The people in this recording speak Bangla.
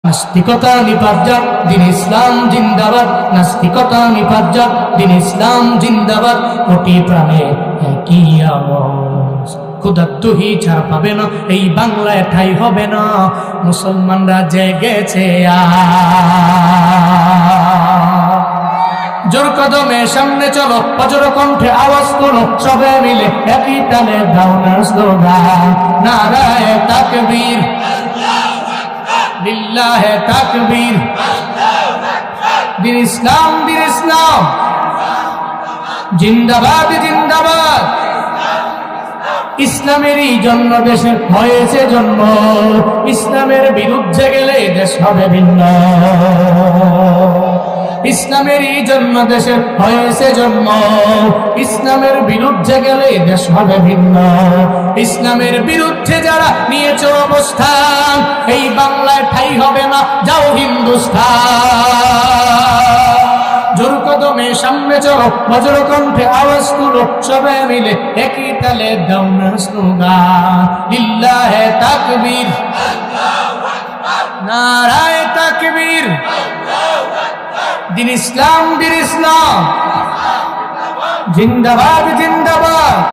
নাস্তিকতা নিপাত, দিন ইসলাম জিন্দাবাদ। নাস্তিকতা নিপাত, দিন ইসলাম জিন্দাবাদ। কোটি প্রাণে একই আওয়াজ, ক্ষুধার্তহি ছাড়া পাবে না, এই বাংলায় ঠাই হবে না। মুসলমানরা জেগেছে জোর কদমে সামনে চলো, বজ্র কণ্ঠে আওয়াজ করো, সবে মিলে একই তালে দাও না স্লোগান, নারায়ে তাকবীর, লিল্লাহে তাকবীর। দিন ইসলাম, দিন ইসলাম জিন্দাবাদ, জিন্দাবাদ। ইসলামেরই জন্য দেশে হয়েছে জন্ম, ইসলামের বিরুদ্ধে গেলে দেশ হবে ভিন্ন। ইসলামেরই জন্য দেশে হয়েছে জন্ম, ইসলামের বিরুদ্ধে গেলে দেশ হবে ভিন্ন। ইসলামের বিরুদ্ধে যারা নিয়েছে অবস্থান, এই বাংলায় ঠাই হবে না, যাও হিন্দুস্তান। জোর কদমে সামনে চলো, বজ্র কণ্ঠে আওয়াজ তুলো, সবে মিলে একই তালে দাও না স্লোগান, লিল্লাহে তাকবীর, নারায়ে তাকবীর। দিন ইসলাম, দিন ইসলাম জিন্দাবাদ, জিন্দাবাদ।